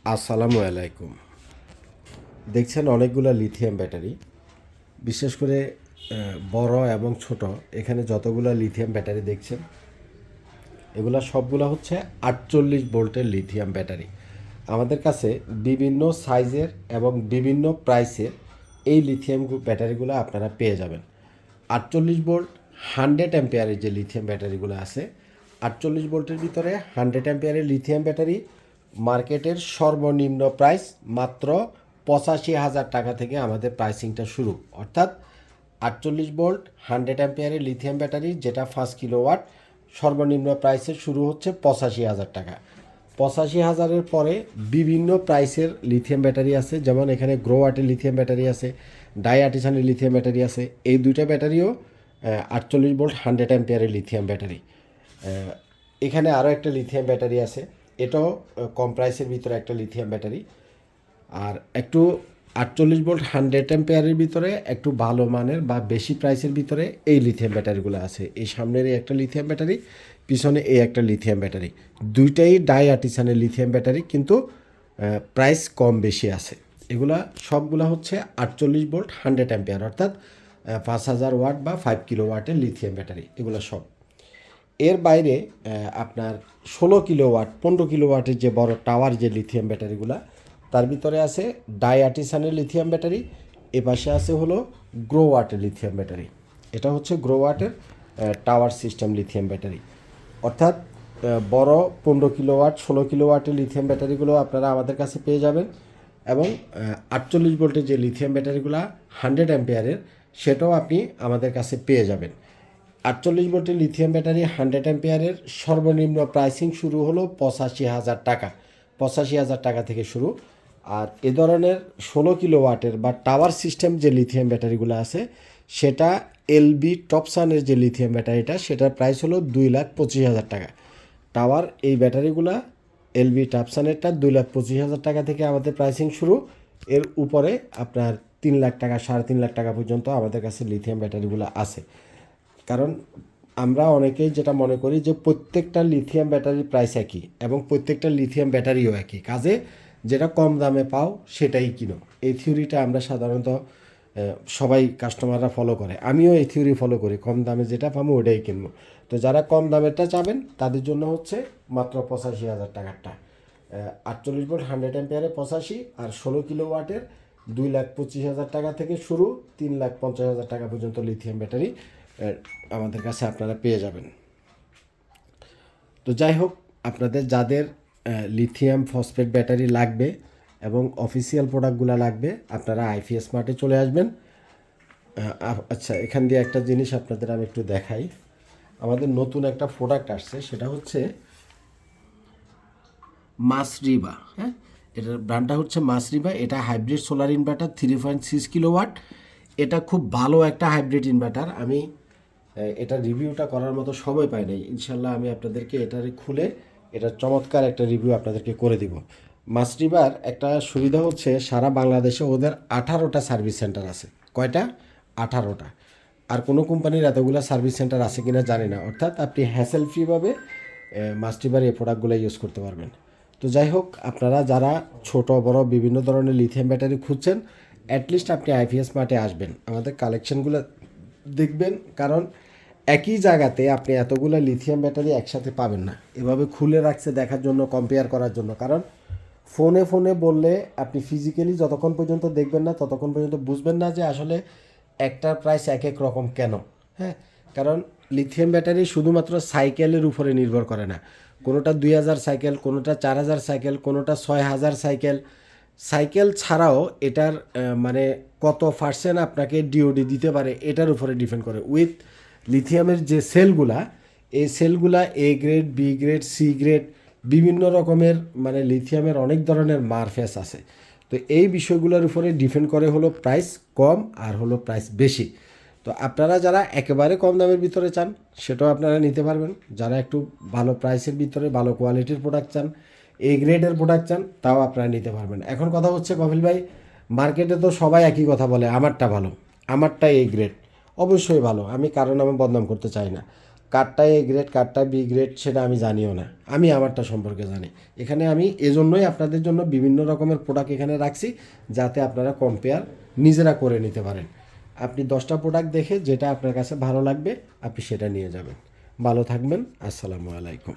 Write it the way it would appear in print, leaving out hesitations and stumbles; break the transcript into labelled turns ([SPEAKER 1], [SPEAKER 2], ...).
[SPEAKER 1] আসসালামু আলাইকুম। দেখছেন অনেকগুলো লিথিয়াম ব্যাটারি, বিশেষ করে বড় এবং ছোট। এখানে যতগুলো লিথিয়াম ব্যাটারি দেখছেন, এগুলা সবগুলো হচ্ছে 48 ভোল্টের লিথিয়াম ব্যাটারি। আমাদের কাছে বিভিন্ন সাইজের এবং বিভিন্ন প্রাইসের এই লিথিয়াম ব্যাটারিগুলো আপনারা পেয়ে যাবেন। 48 ভোল্ট 100 অ্যাম্পিয়ারের যে লিথিয়াম ব্যাটারিগুলো আছে, 48 ভোল্টের ভিতরে 100 অ্যাম্পিয়ারের লিথিয়াম ব্যাটারি মার্কেটের সর্বনিম্ন প্রাইস মাত্র 85,000 টাকা থেকে আমাদের প্রাইসিংটা শুরু। অর্থাৎ 48 ভোল্ট 100 অ্যাম্পিয়ারের লিথিয়াম ব্যাটারি, যেটা 5 কিলোওয়াট, সর্বনিম্ন প্রাইসের শুরু হচ্ছে 85,000 টাকা। 85,000-এর পরে বিভিন্ন প্রাইসের লিথিয়াম ব্যাটারি আছে, যেমন এখানে গ্রোওয়াটের লিথিয়াম ব্যাটারি আছে, ডাই আর্টিসানের লিথিয়াম ব্যাটারি আছে। এই দুইটা ব্যাটারিও 48 ভোল্ট 100 অ্যাম্পিয়ারের লিথিয়াম ব্যাটারি। এখানে আরও একটা লিথিয়াম ব্যাটারি আছে, এটাও কম প্রাইসের ভিতরে একটা লিথিয়াম ব্যাটারি। আর একটু 48 ভোল্ট 100 অ্যাম্পিয়ারের ভিতরে একটু ভালো মানের বা বেশি প্রাইসের ভিতরে এই লিথিয়াম ব্যাটারিগুলো আছে। এই সামনের এই একটা লিথিয়াম ব্যাটারি, পিছনে এই একটা লিথিয়াম ব্যাটারি, দুইটাই ডাই আর্টিসানের লিথিয়াম ব্যাটারি, কিন্তু প্রাইস কম বেশি আছে। এগুলা সবগুলা হচ্ছে 48 ভোল্ট 100 অ্যাম্পিয়ার, অর্থাৎ 5,000 ওয়াট বা 5 কিলোওয়াটের লিথিয়াম ব্যাটারি। এগুলো সব এর বাইরে আপনার 16 কিলোওয়াট 15 কিলোওয়াটের যে বড় টাওয়ার যে লিথিয়াম ব্যাটারিগুলো, তার ভিতরে আছে ডাই আর্টিসানের লিথিয়াম ব্যাটারি, এপাশে আছে হলো গ্রোওয়াটের লিথিয়াম ব্যাটারি। এটা হচ্ছে গ্রোওয়াটের টাওয়ার সিস্টেম লিথিয়াম ব্যাটারি। অর্থাৎ বড় 15 কিলোওয়াট 16 কিলোওয়াটের লিথিয়াম ব্যাটারিগুলো আপনারা আমাদের কাছে পেয়ে যাবেন, এবং 48 ভোল্টের যে লিথিয়াম ব্যাটারিগুলো 100 অ্যাম্পিয়ারের, সেটাও আপনি আমাদের কাছে পেয়ে যাবেন। 48 ভোল্টের লিথিয়াম ব্যাটারি 100 অ্যাম্পিয়ারের সর্বনিম্ন প্রাইসিং শুরু হলো 85,000 টাকা। 85,000 টাকা থেকে শুরু। আর এ ধরনের 16 কিলোওয়াটের বা টাওয়ার সিস্টেম যে লিথিয়াম ব্যাটারিগুলো আছে, সেটা এলবি টপসানের যে লিথিয়াম ব্যাটারিটা, সেটার প্রাইস হলো 2,25,000 টাকা। টাওয়ার এই ব্যাটারিগুলা এলবি টপসানেরটা 2,25,000 টাকা থেকে আমাদের প্রাইসিং শুরু। এর উপরে আপনার 3 লাখ টাকা 3.5 লাখ টাকা পর্যন্ত আমাদের কাছে লিথিয়াম ব্যাটারিগুলো আছে। কারণ আমরা অনেকেই যেটা মনে করি যে প্রত্যেকটা লিথিয়াম ব্যাটারির প্রাইস একই, এবং প্রত্যেকটা লিথিয়াম ব্যাটারিও একই, কাজে যেটা কম দামে পাও সেটাই কিনো। এই থিওরিটা আমরা সাধারণত সবাই কাস্টমাররা ফলো করে, আমিও এই থিওরি ফলো করি, কম দামে যেটা পাবো ওটাই কিনবো। তো যারা কম দামেরটা চাবেন তাদের জন্য হচ্ছে মাত্র 85,000 টাকারটা। 48 ভোল্ট 100 অ্যাম্পিয়ারে 85, আর 16 কিলোওয়াটের 2,25,000 টাকা থেকে শুরু, 3,50,000 টাকা পর্যন্ত লিথিয়াম ব্যাটারি আমাদের কাছে আপনারা পেয়ে যাবেন। তো যাই হোক, আপনাদের যাদের লিথিয়াম ফসফেট ব্যাটারি লাগবে এবং অফিসিয়াল প্রোডাক্টগুলো লাগবে, আপনারা আইপিএস মার্টে চলে আসবেন। আচ্ছা, এখান দিয়ে একটা জিনিস আপনাদের আমি একটু দেখাই। আমাদের নতুন একটা প্রোডাক্ট আসছে, সেটা হচ্ছে মাসরিবা। হ্যাঁ, এটার ব্র্যান্ডটা হচ্ছে মাসরিবা। এটা হাইব্রিড সোলার ইনভার্টার 3.6 কিলোওয়াট। এটা খুব ভালো একটা হাইব্রিড ইনভার্টার। আমি এটা রিভিউটা করার মতো সময় পাই নাই। ইনশাল্লাহ আমি আপনাদেরকে এটার খুলে এটার চমৎকার একটা রিভিউ আপনাদেরকে করে দিব। মাসরিবার একটা সুবিধা হচ্ছে, সারা বাংলাদেশে ওদের 18টা সার্ভিস সেন্টার আছে। কয়টা? 18টা। আর কোনো কোম্পানির এতগুলো সার্ভিস সেন্টার আছে কিনা জানি না। অর্থাৎ আপনি হ্যাসেল ফ্রিভাবে মাস্টিবার এই প্রোডাক্টগুলো ইউজ করতে পারবেন। তো যাই হোক, আপনারা যারা ছোট বড় বিভিন্ন ধরনের লিথিয়াম ব্যাটারি খুঁজছেন, অ্যাটলিস্ট আপনি আইপিএস মার্টে আসবেন, আমাদের কালেকশনগুলো দেখবেন। কারণ একই জায়গাতে আপনি এতগুলো লিথিয়াম ব্যাটারি একসাথে পাবেন না, এভাবে খুলে রাখছে দেখার জন্য, কম্পেয়ার করার জন্য। কারণ ফোনে ফোনে বললে আপনি ফিজিক্যালি যতক্ষণ পর্যন্ত দেখবেন না, ততক্ষণ পর্যন্ত বুঝবেন না যে আসলে একটার প্রাইস এক এক রকম কেন। হ্যাঁ, কারণ লিথিয়াম ব্যাটারি শুধুমাত্র সাইকেলের উপরে নির্ভর করে না। কোনোটা 2,000 সাইকেল, কোনোটা 4,000 সাইকেল, কোনোটা 6,000 সাইকেল। সাইকেল ছাড়াও এটার মানে কত পার্সেন্ট আপনাকে ডিওডি দিতে পারে, এটার উপরে ডিপেন্ড করে। উইথ লিথিয়ামের যে সেলগুলা, এই সেলগুলা A grade, B grade, C grade, বিভিন্ন রকমের, মানে লিথিয়ামের অনেক ধরনের মারফেস আছে। তো এই বিষয়গুলোর উপরে ডিপেন্ড করে হলো প্রাইস কম আর হলো প্রাইস বেশি। তো আপনারা যারা একেবারে কম দামের ভিতরে চান, সেটাও আপনারা নিতে পারবেন। যারা একটু ভালো প্রাইসের ভিতরে ভালো কোয়ালিটির প্রোডাক্ট চান, এ গ্রেডের প্রোডাক্ট চান, তাও আপনারা নিতে পারবেন। এখন কথা হচ্ছে কপিল ভাই, মার্কেটে তো সবাই একই কথা বলে, আমারটা ভালো, আমারটা এ গ্রেড। অবশ্যই ভালো, আমি কারো নামে বদনাম করতে চাই না। কারটা এ গ্রেড কারটা বি গ্রেড সেটা আমি জানিও না, আমি আমারটা সম্পর্কে জানি। এখানে আমি এজন্যই আপনাদের জন্য বিভিন্ন রকমের প্রোডাক্ট এখানে রাখছি, যাতে আপনারা কম্পেয়ার নিজেরা করে নিতে পারেন। আপনি 10টা প্রোডাক্ট দেখে যেটা আপনার কাছে ভালো লাগবে আপনি সেটা নিয়ে যাবেন। ভালো থাকবেন, আসসালামু আলাইকুম।